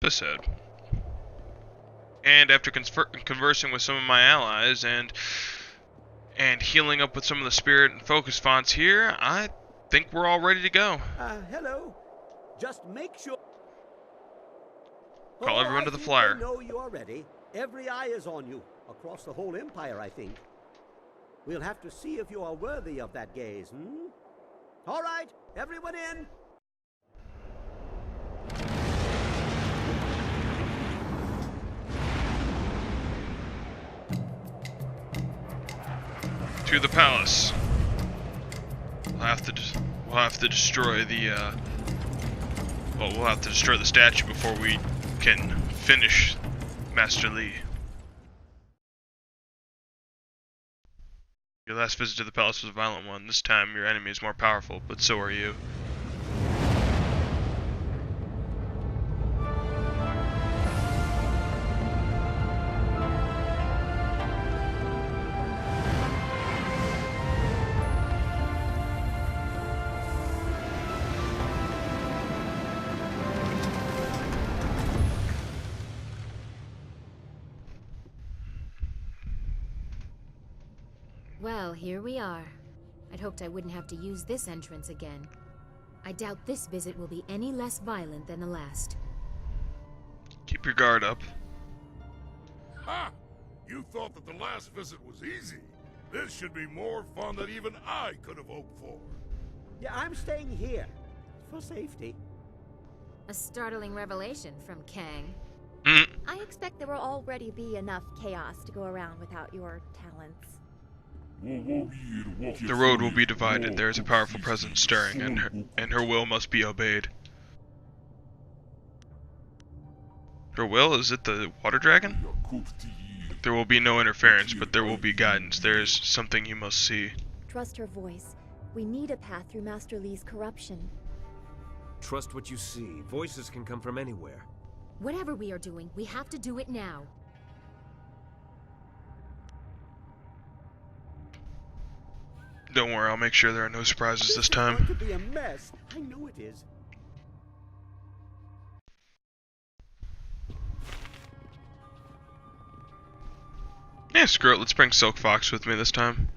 this said. And after conversing with some of my allies and healing up with some of the spirit and focus fonts here, I think we're all ready to go. Hello. Just make sure. Call everyone to the flyer. I know you are ready. Every eye is on you across the whole empire, I think. We'll have to see if you are worthy of that gaze, All right, everyone in. To the palace. We'll have to destroy the we'll have to destroy the statue before we can finish Master Li. Your last visit to the palace was a violent one. This time your enemy is more powerful, but so are you. Well, here we are. I'd hoped I wouldn't have to use this entrance again. I doubt this visit will be any less violent than the last. Keep your guard up. Ha! You thought that the last visit was easy. This should be more fun than even I could have hoped for. Yeah, I'm staying here. For safety. A startling revelation from Kang. I expect there will already be enough chaos to go around without your talents. The road will be divided. There is a powerful presence stirring, and her will must be obeyed. Her will? Is it the water dragon? There will be no interference, but there will be guidance. There is something you must see. Trust her voice. We need a path through Master Li's corruption. Trust what you see. Voices can come from anywhere. Whatever we are doing, we have to do it now. Don't worry, I'll make sure there are no surprises this This time. could be a mess. I know it is. Yeah, screw it. Let's bring Silk Fox with me this time.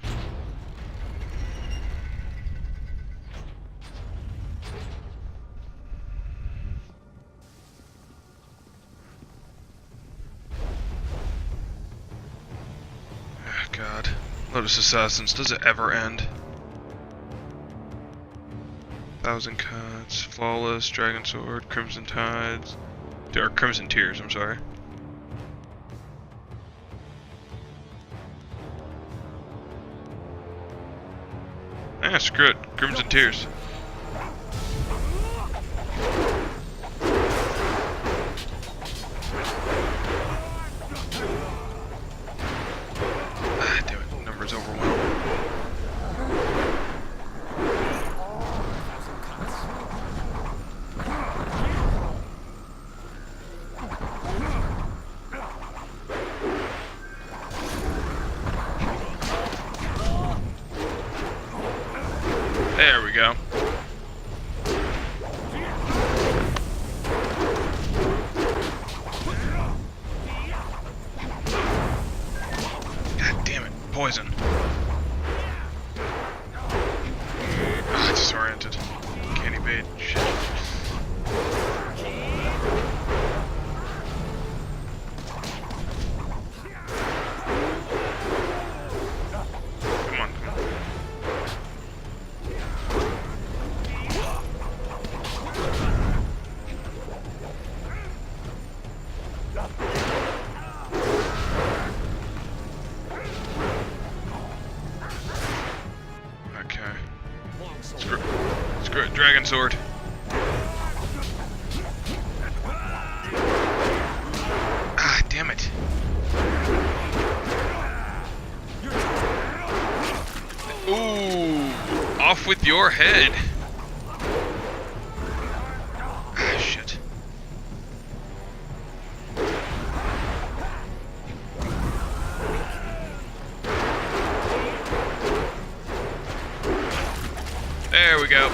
Oh, God. Lotus Assassins, does it ever end? Thousand Cuts, Flawless, Dragon Sword, Crimson Tides, or Crimson Tears, I'm sorry. Ah, screw it, Crimson Tears. Ah, damn it, numbers overwhelmed. There we go. God damn it, poison. Ah, disoriented. Can't evade. Shit. Come on, come on. Okay. Screw it, Dragon Sword. Ah, damn it. Ooh, off with your head. Ah, shit. There we go.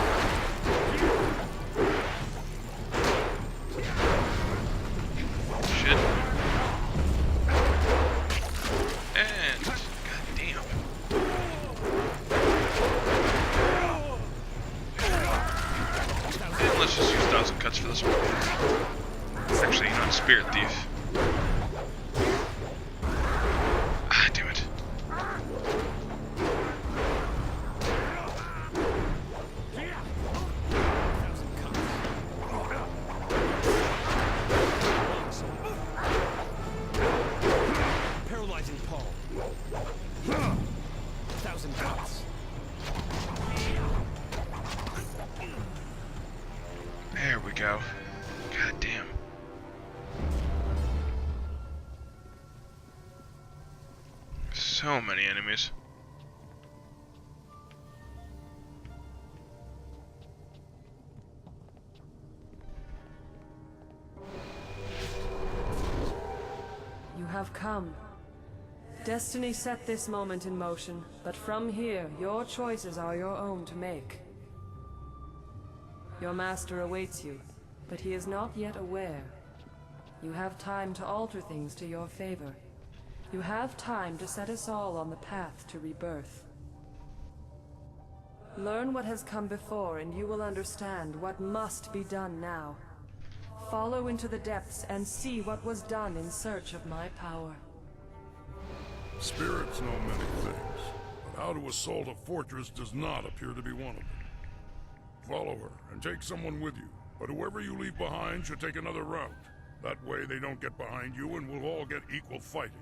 on Spirit Thief. Ah, damn it. Paralyzing Paul. 1,000 cuts. There we go. God damn. So many enemies. You have come. Destiny set this moment in motion, but from here, your choices are your own to make. Your master awaits you, but he is not yet aware. You have time to alter things to your favor. You have time to set us all on the path to rebirth. Learn what has come before, and you will understand what must be done now. Follow into the depths and see what was done in search of my power. Spirits know many things, but how to assault a fortress does not appear to be one of them. Follow her, and take someone with you, but whoever you leave behind should take another route. That way they don't get behind you and we'll all get equal fighting.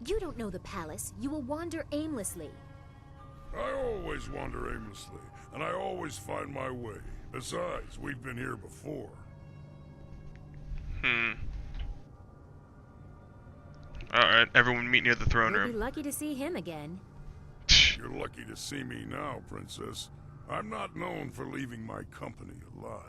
You don't know the palace. You will wander aimlessly. I always wander aimlessly, and I always find my way. Besides, we've been here before. Alright, everyone meet near the throne You'll be room. lucky to see him again. You're lucky to see me now, Princess. I'm not known for leaving my company alive.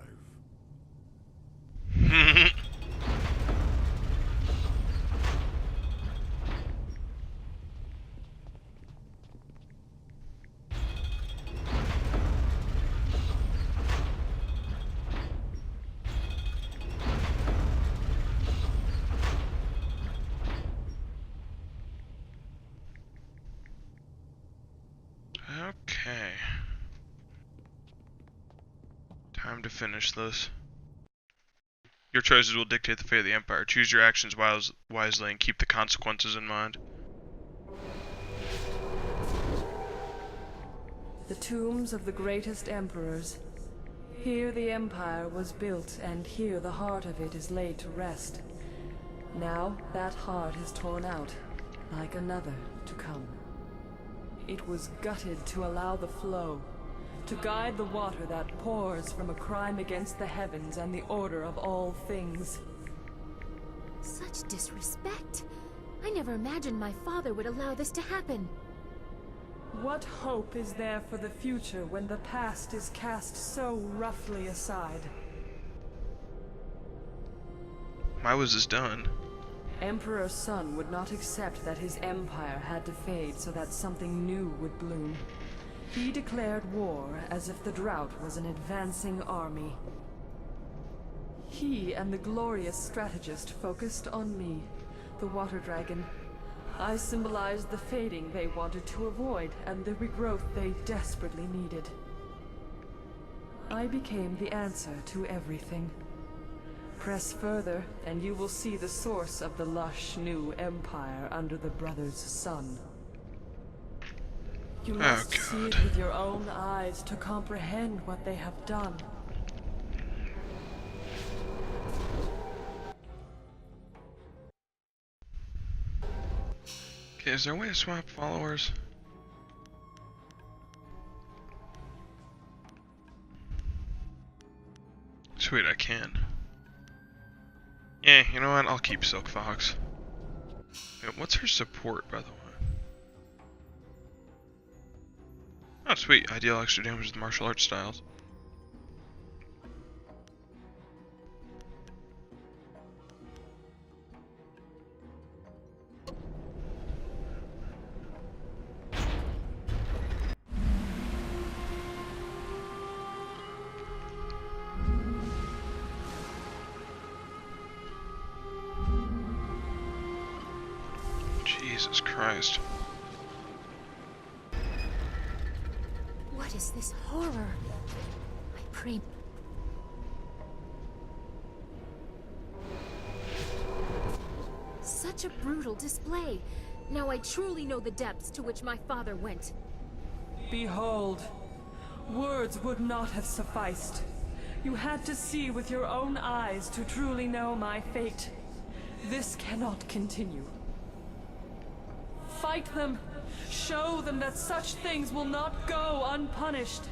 Okay. Time to finish this. Your choices will dictate the fate of the Empire. Choose your actions wisely and keep the consequences in mind. The tombs of the greatest emperors. Here the Empire was built, and here the heart of it is laid to rest. Now that heart is torn out, like another to come. It was gutted to allow the flow, to guide the water that pours from a crime against the heavens and the order of all things. Such disrespect. I never imagined my father would allow this to happen. What hope is there for the future when the past is cast so roughly aside? Why was this done? Emperor Sun would not accept that his empire had to fade so that something new would bloom. He declared war as if the drought was an advancing army. He and the glorious strategist focused on me, the Water Dragon. I symbolized the fading they wanted to avoid and the regrowth they desperately needed. I became the answer to everything. Press further, and you will see the source of the lush new empire under the brothers' sun. You must see it with your own eyes to comprehend what they have done. Okay, is there a way to swap followers? Sweet, I can. Yeah, you know what? I'll keep Silk Fox. Wait, what's her support, by the way? Oh, sweet. I deal extra damage with martial arts styles. Jesus Christ. What is this horror? I pray. Such a brutal display. Now I truly know the depths to which my father went. Behold, words would not have sufficed. You had to see with your own eyes to truly know my fate. This cannot continue. Fight them. Show them that such things will not go unpunished.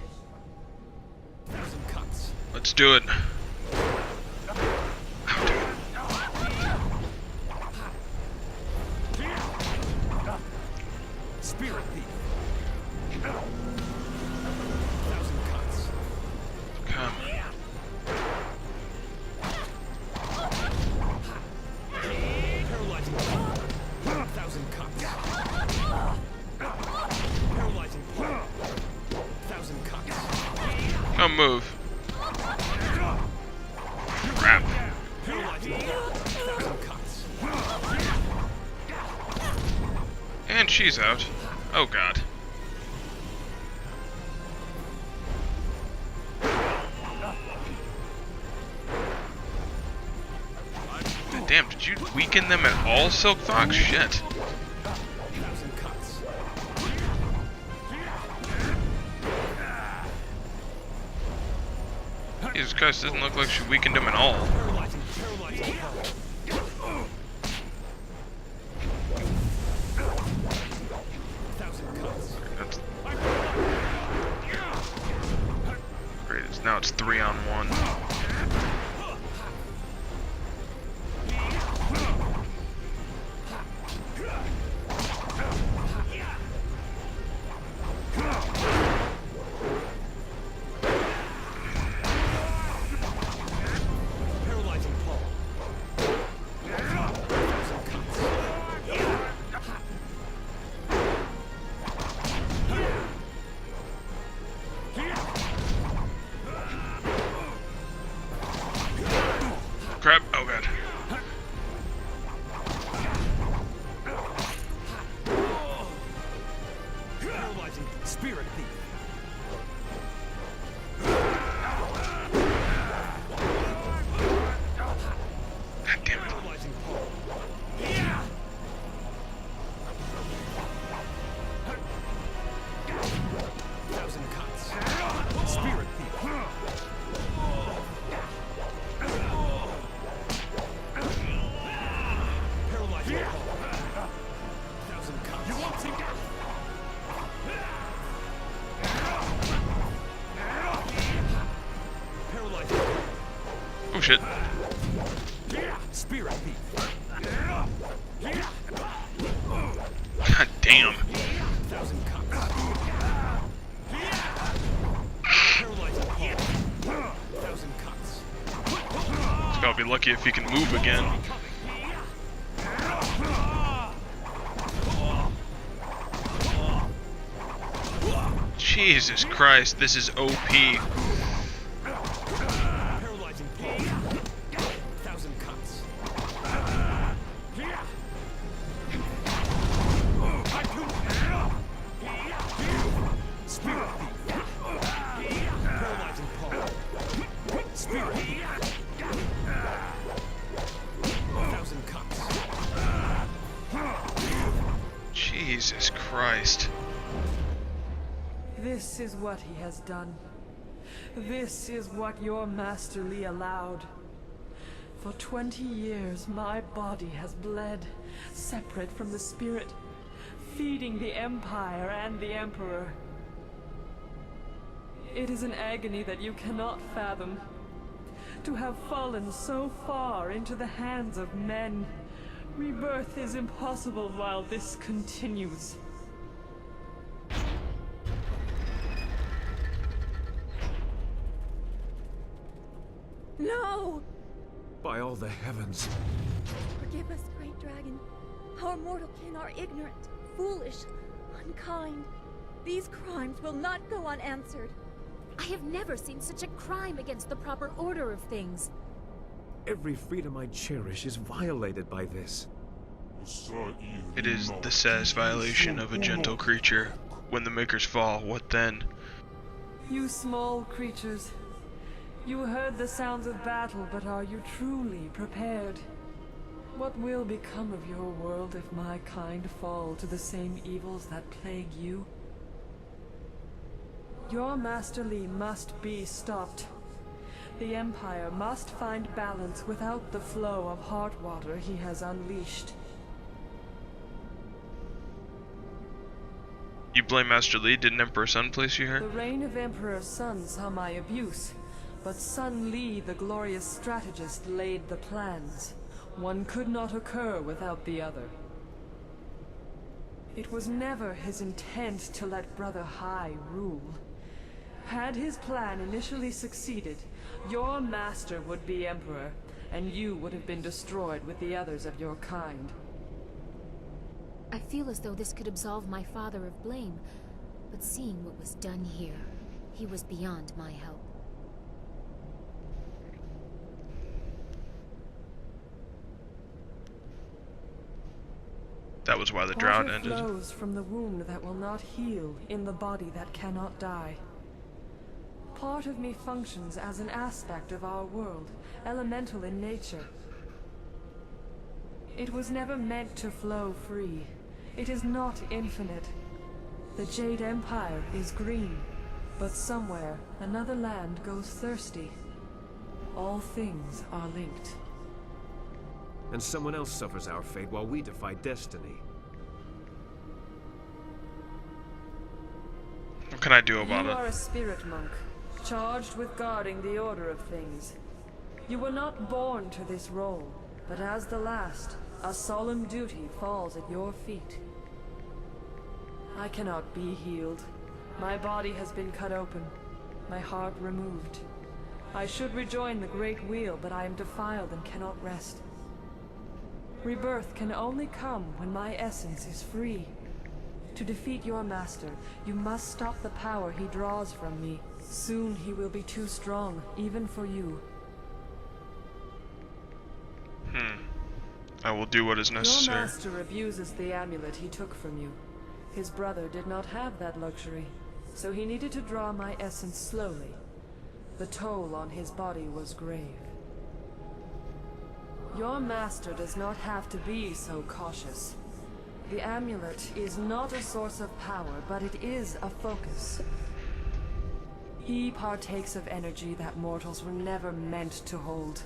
Let's do it. Spirit thief. Come. Paralyzing. 1,000 cuts. Paralyzing. 1,000 cuts. Come move. Crap. Paralyzing. 1,000 cuts. And she's out. Oh god. Damn, did you weaken them at all, Silk Fox? Shit. 1,000 cuts. Jesus Christ, doesn't look like she weakened him at all. Paralyzing. 1,000 cuts. That's great. Now it's 3-on-1. Paralyzing Paul. 1,000 cuts. Crap. Oh god. Paralyzing Spirit thief. God damn it. Paralyzing Paul. 1,000 cuts. Spirit thief. Paralyzing Paul. 1,000 cuts. You want to? Paralyzing Paul. Oh shit. Spirit thief. God damn. 1,000 cuts. Paralyzing Paul. 1,000 cuts. He's gotta be lucky if he can move again. Jesus Christ, this is OP. Paralyzing Paul. 1,000 cuts. Spirit thief. Paralyzing Paul. Spirit thief. 1,000 cuts. Jesus Christ. This is what he has done. This is what your Master Li allowed. For 20 years, my body has bled, separate from the spirit, feeding the Empire and the Emperor. It is an agony that you cannot fathom. To have fallen so far into the hands of men, rebirth is impossible while this continues. No! By all the heavens. Forgive us, great dragon. Our mortal kin are ignorant, foolish, unkind. These crimes will not go unanswered. I have never seen such a crime against the proper order of things. Every freedom I cherish is violated by this. It is the saddest violation of a gentle creature. When the makers fall, what then? You small creatures, you heard the sounds of battle, but are you truly prepared? What will become of your world if my kind fall to the same evils that plague you? Your Master Li must be stopped. The Empire must find balance without the flow of heart water he has unleashed. You blame Master Li? Didn't Emperor Sun place you here? The reign of Emperor Sun saw my abuse, but Sun Li, the glorious strategist, laid the plans. One could not occur without the other. It was never his intent to let Brother Hai rule. Had his plan initially succeeded, your master would be Emperor, and you would have been destroyed with the others of your kind. I feel as though this could absolve my father of blame, but seeing what was done here, he was beyond my help. That was why the drought Water ended. flows from the wound that will not heal in the body that cannot die. Part of me functions as an aspect of our world, elemental in nature. It was never meant to flow free. It is not infinite. The Jade Empire is green, but somewhere another land goes thirsty. All things are linked. And someone else suffers our fate while we defy destiny. What can I do about You it? are a spirit monk, charged with guarding the order of things. You were not born to this role, but as the last, a solemn duty falls at your feet. I cannot be healed. My body has been cut open, my heart removed. I should rejoin the Great Wheel, but I am defiled and cannot rest. Rebirth can only come when my essence is free. To defeat your master, you must stop the power he draws from me. Soon he will be too strong, even for you. I will do what is Your necessary. master abuses the amulet he took from you. His brother did not have that luxury, so he needed to draw my essence slowly. The toll on his body was grave. Your master does not have to be so cautious. The amulet is not a source of power, but it is a focus. He partakes of energy that mortals were never meant to hold.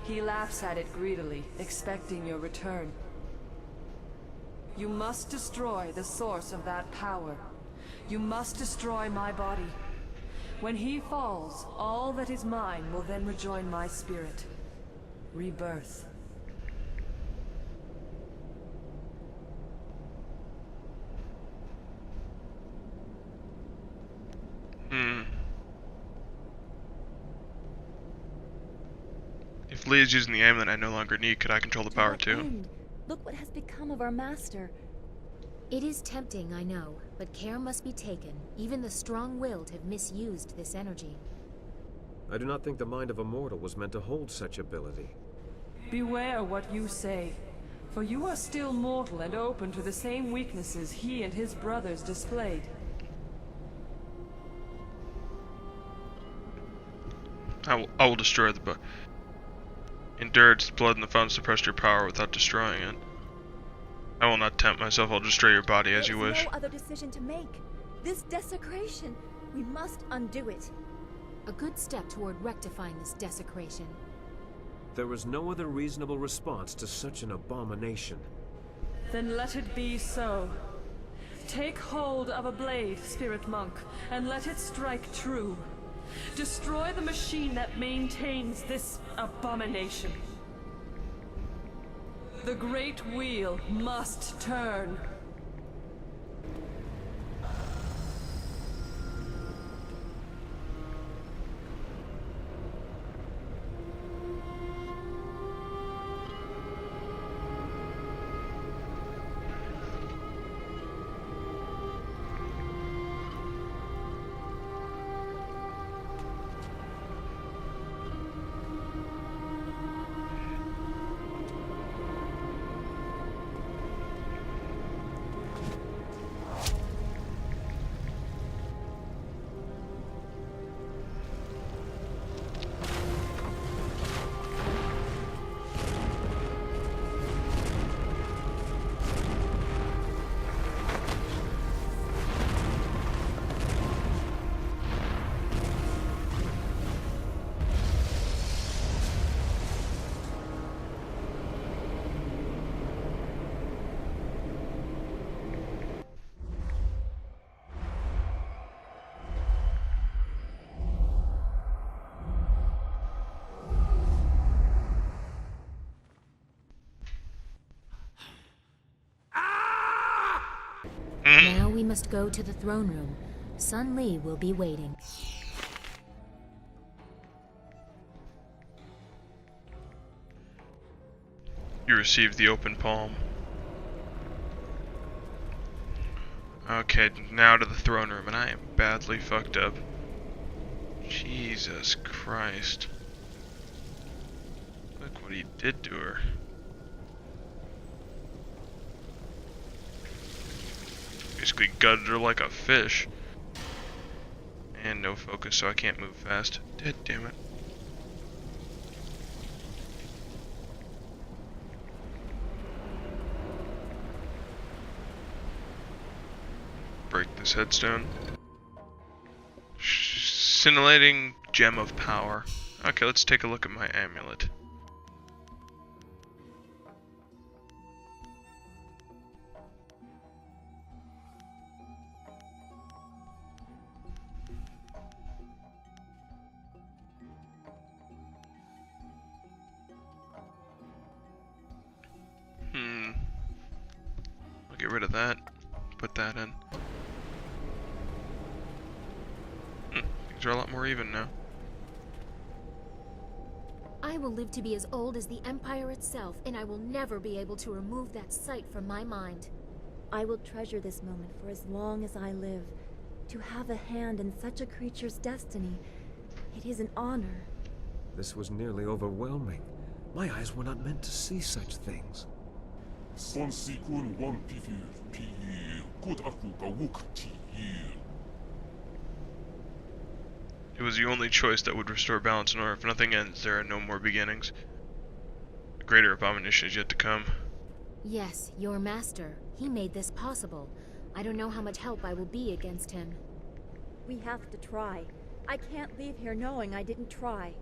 He laughs at it greedily, expecting your return. You must destroy the source of that power. You must destroy my body. When he falls, all that is mine will then rejoin my spirit. Rebirth. If Lee is using the amulet I no longer need, could I control the power To what too? end? Look what has become of our master. It is tempting, I know, but care must be taken. Even the strong-willed have misused this energy. I do not think the mind of a mortal was meant to hold such ability. Beware what you say, for you are still mortal and open to the same weaknesses he and his brothers displayed. I will destroy the endure its blood in the fountain suppress your power without destroying it. I will not tempt myself, I'll destroy your body as you There is wish. no other decision to make. This desecration, we must undo it. A good step toward rectifying this desecration. There is no other reasonable response to such an abomination. Then let it be so. Take hold of a blade, spirit monk, and let it strike true. Destroy the machine that maintains this abomination. The Great Wheel must turn. Now we must go to the throne room. Sun Li will be waiting. You received the open palm. Okay, now to the throne room, and I am badly fucked up. Jesus Christ. Look what he did to her. Basically gutted her like a fish. And no focus, so I can't move fast. Damn it. Break this headstone. Scintillating gem of power. Okay, let's take a look at my amulet. I'll get rid of that. Put that in. Things are a lot more even now. I will live to be as old as the Empire itself, and I will never be able to remove that sight from my mind. I will treasure this moment for as long as I live. To have a hand in such a creature's destiny, it is an honor. This was nearly overwhelming. My eyes were not meant to see such things. It was the only choice that would restore balance in order. If nothing ends, there are no more beginnings. A greater abomination is yet to come. Yes, your master. He made this possible. I don't know how much help I will be against him. We have to try. I can't leave here knowing I didn't try.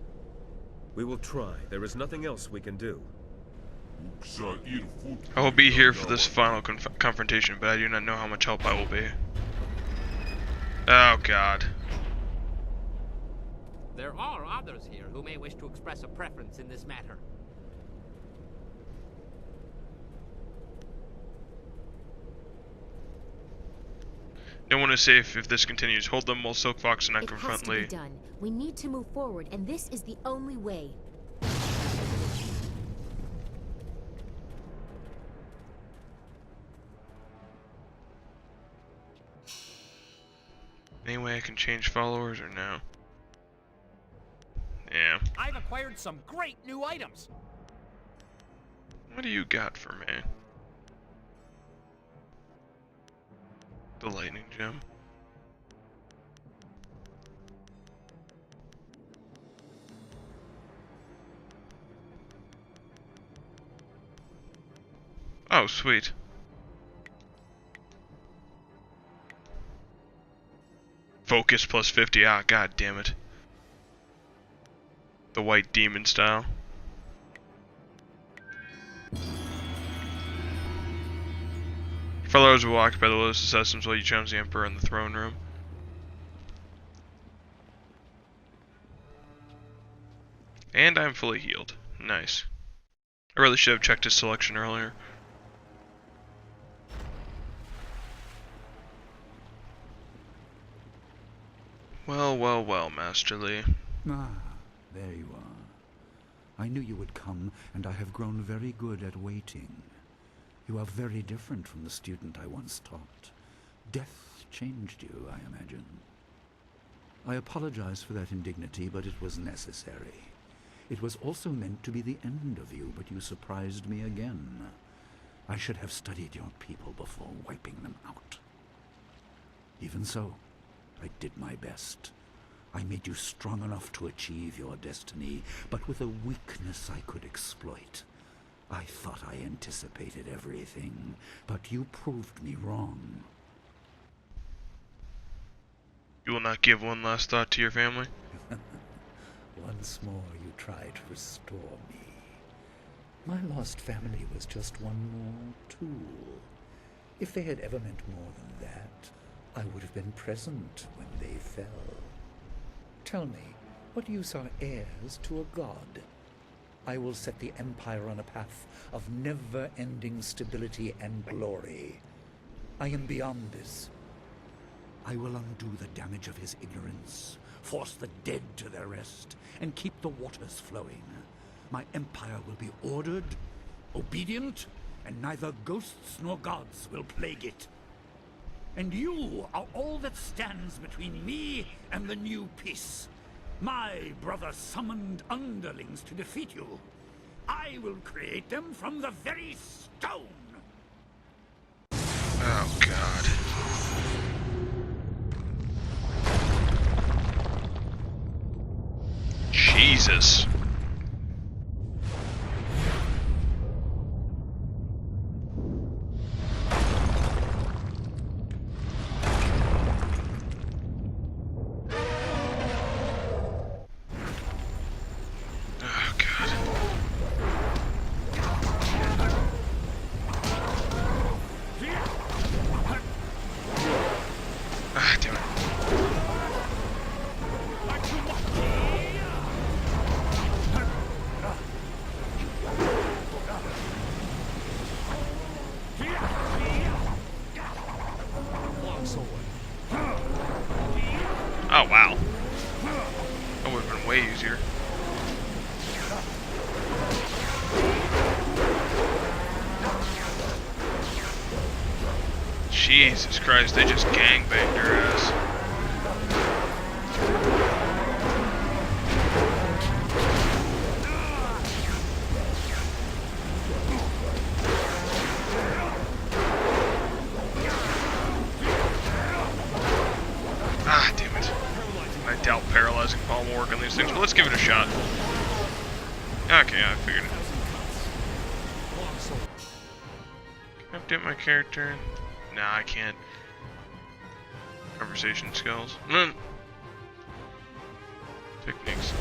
We will try. There is nothing else we can do. I will be here for this final confrontation, but I do not know how much help I will be. Oh god. There are others here who may wish to express a preference in this matter. No one is safe if this continues. Hold them while Silk Fox and I confront Lee. It has to be done. We need to move forward, and this is the only way. Any way I can change followers or no? Yeah. I've acquired some great new items. What do you got for me? The lightning gem. Oh, sweet. Focus plus 50. Ah, god damn it. The white demon style. Followers will occupy the Lotus Assassins while you challenge the Emperor in the throne room. And I'm fully healed. Nice. I really should have checked his selection earlier. Well, well, well, Master Lee. Ah, there you are. I knew you would come, and I have grown very good at waiting. You are very different from the student I once taught. Death changed you, I imagine. I apologize for that indignity, but it was necessary. It was also meant to be the end of you, but you surprised me again. I should have studied your people before wiping them out. Even so, I did my best. I made you strong enough to achieve your destiny, but with a weakness I could exploit. I thought I anticipated everything, but you proved me wrong. You will not give one last thought to your family? Once more you try to restore me. My lost family was just one more tool. If they had ever meant more than that, I would have been present when they fell. Tell me, what use are heirs to a god? I will set the Empire on a path of never-ending stability and glory. I am beyond this. I will undo the damage of his ignorance, force the dead to their rest, and keep the waters flowing. My empire will be ordered, obedient, and neither ghosts nor gods will plague it. And you are all that stands between me and the new peace. My brother summoned underlings to defeat you. I will create them from the very stone. Oh, God. Jesus. Oh, wow. That would have been way easier. Jesus Christ, they just gangbanged her ass. Ah, damn it. I doubt paralyzing palm will work on these things, but let's give it a shot. Okay, I figured it. Can I update my character? Nah, I can't. Conversation skills. None. Techniques.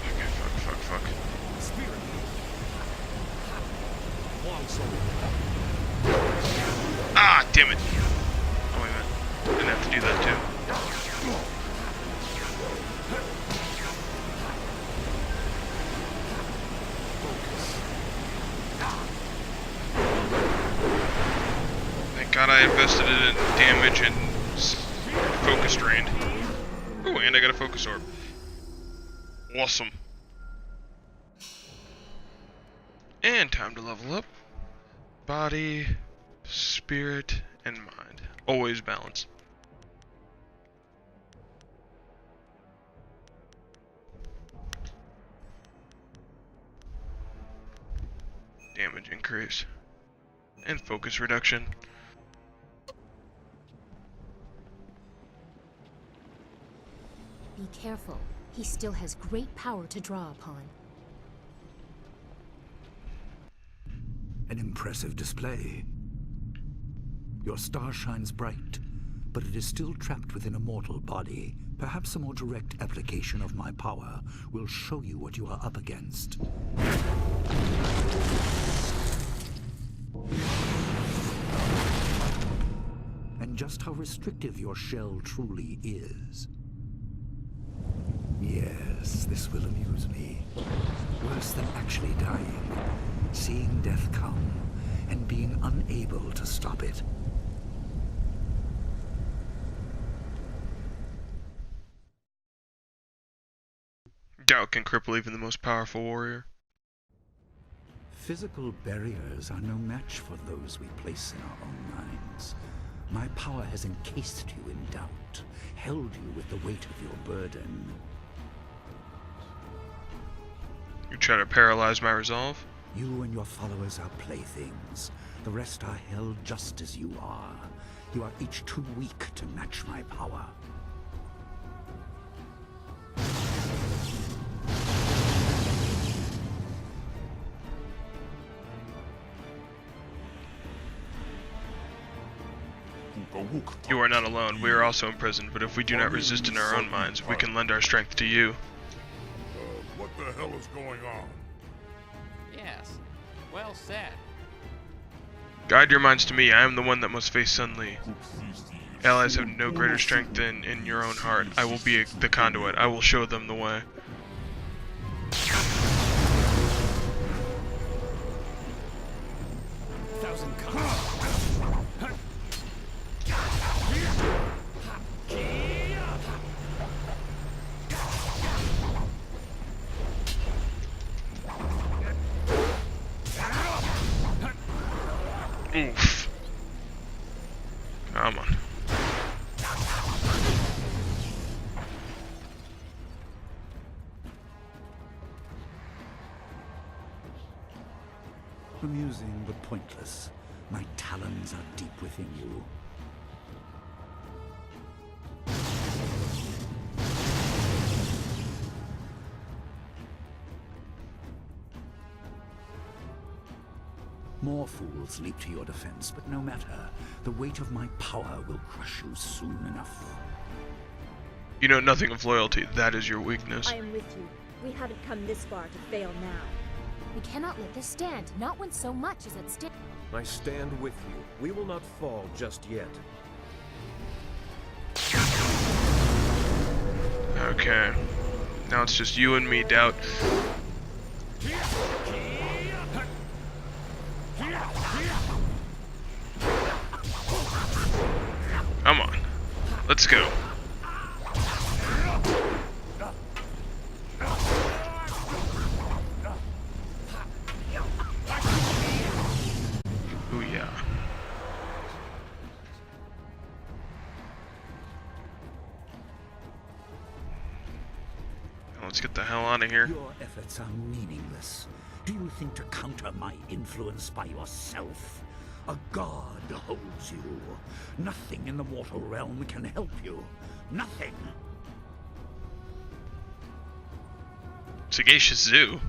Okay, fuck. Ah, damn it. Oh, wait a minute. Didn't have to do that, too. Thank God I invested it in damage and focus drained. Ooh, and I got a focus orb. Awesome. And time to level up. Body, spirit, and mind. Always balance. Damage increase. And focus reduction. Be careful. He still has great power to draw upon. An impressive display. Your star shines bright, but it is still trapped within a mortal body. Perhaps a more direct application of my power will show you what you are up against. And just how restrictive your shell truly is. Yes, this will amuse me. Worse than actually dying. Seeing death come, and being unable to stop it. Doubt can cripple even the most powerful warrior. Physical barriers are no match for those we place in our own minds. My power has encased you in doubt, held you with the weight of your burden. You try to paralyze my resolve? You and your followers are playthings. The rest are held just as you are. You are each too weak to match my power. You are not alone. We are also imprisoned, but if we do not resist in our own minds, we can lend our strength to you. What the hell is going on? Yes. Well said. Guide your minds to me. I am the one that must face Sun Li. Allies have no greater strength than in your own heart. I will be the conduit. I will show them the way. Oof. Come on. Amusing but pointless. My talons are deep within you. More fools leap to your defense, but no matter. The weight of my power will crush you soon enough. You know nothing of loyalty. That is your weakness. I am with you. We haven't come this far to fail now. We cannot let this stand, not when so much is at stake. I stand with you. We will not fall just yet. Okay. Now it's just you and me, Doubt. Come on. Let's go. Booyah. Now let's get the hell out of here. Your efforts are meaningless. Do you think to counter my influence by yourself? A god holds you. Nothing in the mortal realm can help you. Nothing. Sagacious Zoo.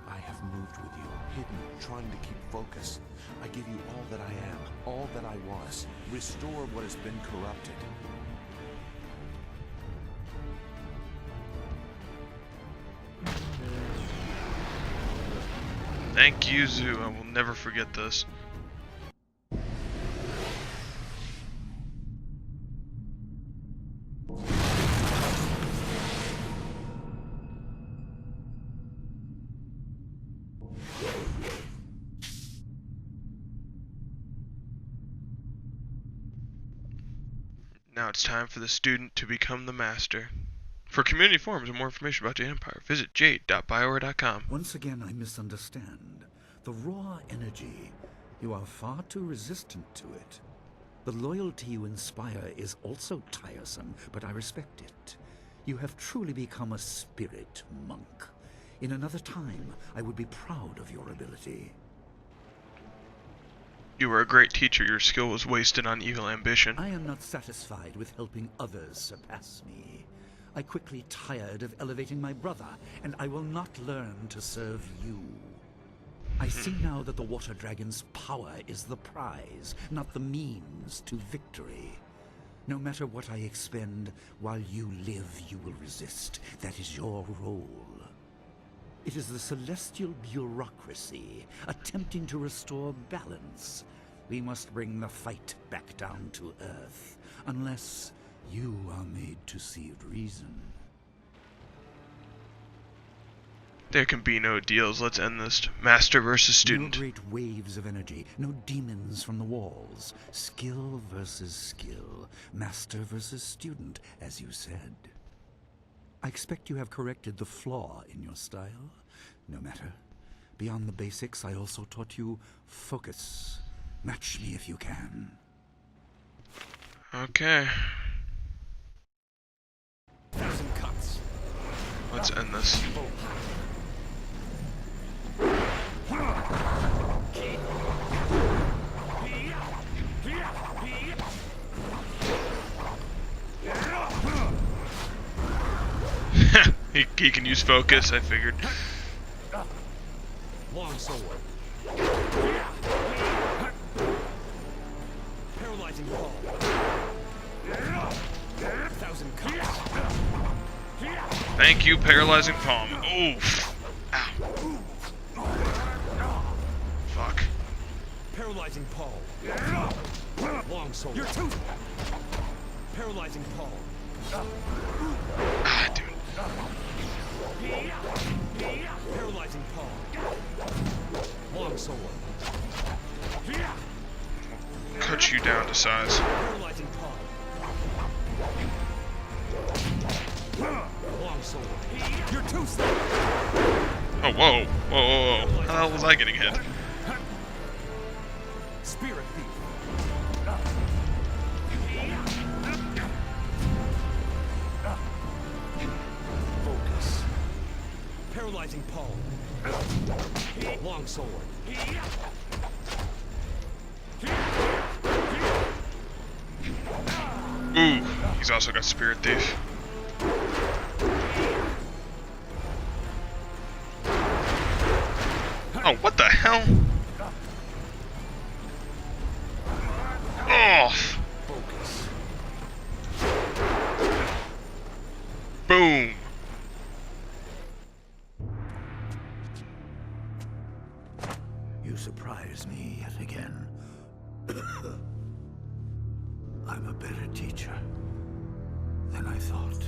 I have moved with you, hidden, trying to keep focus. I give you all that I am, all that I was. Restore what has been corrupted. Thank you, Zoo. I will never forget this. Now it's time for the student to become the master. For community forums and more information about Jade Empire, visit jade.bioware.com. Once again, I misunderstand. The raw energy, you are far too resistant to it. The loyalty you inspire is also tiresome, but I respect it. You have truly become a spirit monk. In another time, I would be proud of your ability. You were a great teacher. Your skill was wasted on evil ambition. I am not satisfied with helping others surpass me. I quickly tired of elevating my brother, and I will not learn to serve you. I see now that the Water Dragon's power is the prize, not the means to victory. No matter what I expend, while you live, you will resist. That is your role. It is the celestial bureaucracy attempting to restore balance. We must bring the fight back down to Earth, unless you are made to see reason. There can be no deals. Let's end this. Master versus student. No great waves of energy, no demons from the walls. Skill versus skill. Master versus student, as you said. I expect you have corrected the flaw in your style. No matter. Beyond the basics, I also taught you focus. Match me if you can. Okay. 1,000 cuts. Let's end this. he can use focus, I figured. Long sword. Paralyzing ball. 1,000 cuts. Thank you, paralyzing palm. Oof. Ow. Fuck. Paralyzing Paul. Long sword. You're too... Paralyzing Paul. Ah, dude. Paralyzing Paul. Long sword. Cut you down to size. Paralyzing Paul. Long sword. You're too slow. Oh, whoa. Whoa, whoa, whoa. How the hell was I getting hit? Spirit thief. Focus. Paralyzing Paul. Long sword. Ooh, he's also got Spirit Thief. Oh, what the hell? Oh! Focus. Boom! You surprise me yet again. I'm a better teacher than I thought.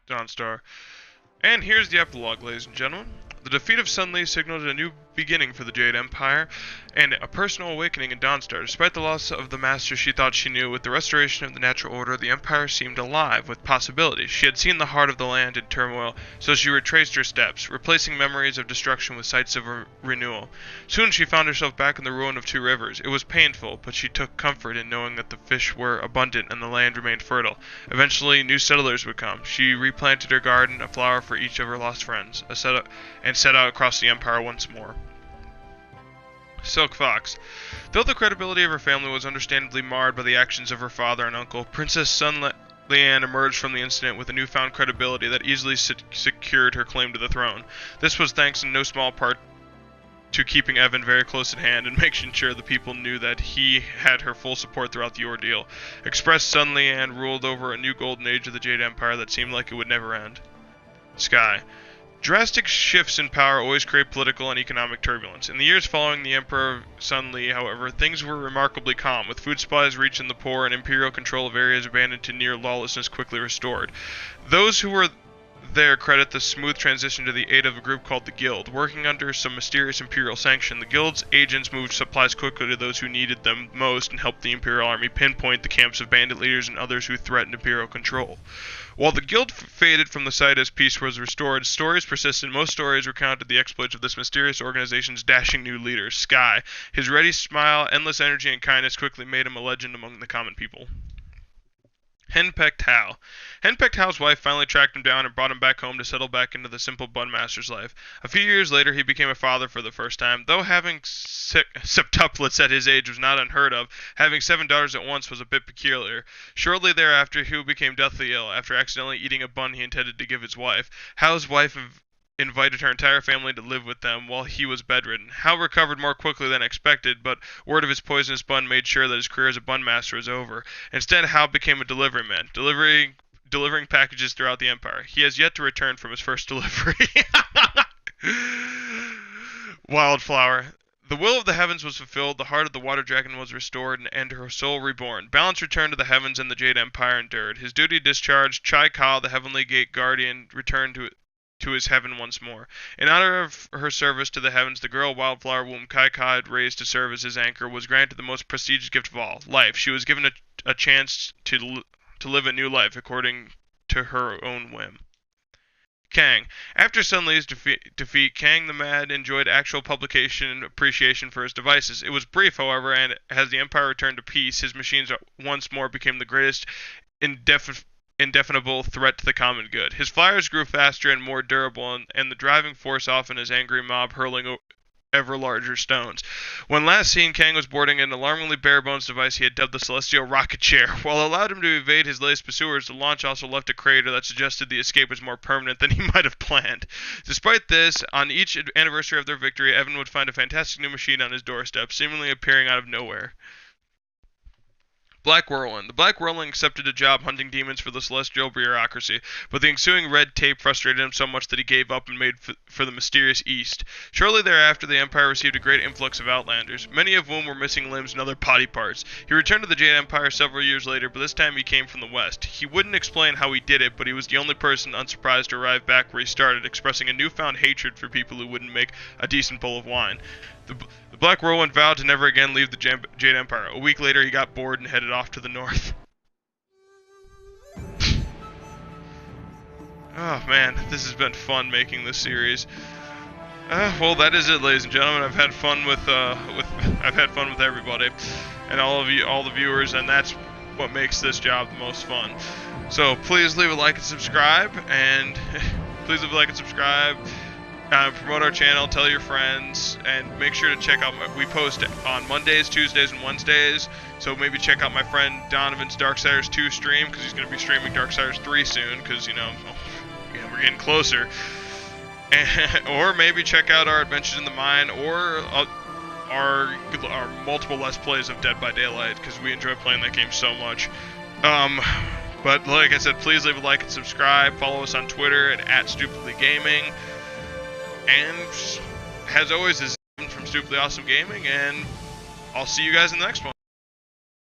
Dawnstar. And here's the epilogue, ladies and gentlemen. The defeat of Sun Li signaled a new beginning for the Jade Empire, and a personal awakening in Dawnstar. Despite the loss of the master she thought she knew, with the restoration of the natural order, the Empire seemed alive with possibilities. She had seen the heart of the land in turmoil, so she retraced her steps, replacing memories of destruction with sights of renewal. Soon she found herself back in the ruin of two rivers. It was painful, but she took comfort in knowing that the fish were abundant and the land remained fertile. Eventually, new settlers would come. She replanted her garden, a flower for each of her lost friends, and set out across the Empire once more. Silk Fox. Though the credibility of her family was understandably marred by the actions of her father and uncle, Princess Sun Lian emerged from the incident with a newfound credibility that easily secured her claim to the throne. This was thanks in no small part to keeping Evan very close at hand and making sure the people knew that he had her full support throughout the ordeal. Express Sun Lian ruled over a new golden age of the Jade Empire that seemed like it would never end. Sky. Drastic shifts in power always create political and economic turbulence. In the years following the Emperor Sun Li, however, things were remarkably calm, with food supplies reaching the poor and imperial control of areas abandoned to near lawlessness quickly restored. Those who were there credit the smooth transition to the aid of a group called the Guild. Working under some mysterious Imperial sanction, the Guild's agents moved supplies quickly to those who needed them most and helped the Imperial Army pinpoint the camps of bandit leaders and others who threatened Imperial control. While the Guild faded from the sight as peace was restored, stories persisted. Most stories recounted the exploits of this mysterious organization's dashing new leader, Sky. His ready smile, endless energy, and kindness quickly made him a legend among the common people. Henpecked Hal. Henpecked Hal's wife finally tracked him down and brought him back home to settle back into the simple Bunmaster's life. A few years later, he became a father for the first time. Though having septuplets at his age was not unheard of, having 7 daughters at once was a bit peculiar. Shortly thereafter, Hugh became deathly ill after accidentally eating a bun he intended to give his wife. Hal's wife invited her entire family to live with them while he was bedridden. Hal recovered more quickly than expected, but word of his poisonous bun made sure that his career as a bun master was over. Instead, Hal became a delivery man, delivering packages throughout the Empire. He has yet to return from his first delivery. Wildflower. The will of the heavens was fulfilled, the heart of the water dragon was restored, and her soul reborn. Balance returned to the heavens, and the Jade Empire endured. His duty discharged, Chai Ka, the Heavenly Gate Guardian, returned to his heaven once more. In honor of her service to the heavens, the girl Wildflower whom Kai Ka had raised to serve as his anchor was granted the most prestigious gift of all, life. She was given a chance to live a new life according to her own whim. Kang. After Sun Li's defeat, Kang the Mad enjoyed actual publication and appreciation for his devices. It was brief, however, and as the Empire returned to peace, his machines once more became the greatest indefinable threat to the common good. His flyers grew faster and more durable, and the driving force often his angry mob hurling ever larger stones. When last seen, Kang was boarding an alarmingly bare-bones device he had dubbed the Celestial Rocket Chair. While it allowed him to evade his latest pursuers, the launch also left a crater that suggested the escape was more permanent than he might have planned. Despite this, on each anniversary of their victory, Evan would find a fantastic new machine on his doorstep, seemingly appearing out of nowhere. Black Whirlwind. The Black Whirlwind accepted a job hunting demons for the celestial bureaucracy, but the ensuing red tape frustrated him so much that he gave up and made for the mysterious East. Shortly thereafter, the Empire received a great influx of Outlanders, many of whom were missing limbs and other body parts. He returned to the Jade Empire several years later, but this time he came from the West. He wouldn't explain how he did it, but he was the only person unsurprised to arrive back where he started, expressing a newfound hatred for people who wouldn't make a decent bowl of wine. The Black Whirlwind vowed to never again leave the Jade Empire. A week later, he got bored and headed off to the north. Oh man, this has been fun making this series. Well, that is it, ladies and gentlemen. I've had fun with everybody, and all the viewers, and that's what makes this job the most fun. So please leave a like and subscribe, and promote our channel, tell your friends, and make sure to check out we post on Mondays, Tuesdays, and Wednesdays, so maybe check out my friend Donovan's Darksiders 2 stream, because he's going to be streaming Darksiders 3 soon, because, we're getting closer. Or maybe check out our Adventures in the Mine, or our multiple Let's Plays of Dead by Daylight, because we enjoy playing that game so much. But like I said, please leave a like and subscribe, follow us on Twitter at @StupidlyGaming. And as always, this is from Stupidly Awesome Gaming, and I'll see you guys in the next one.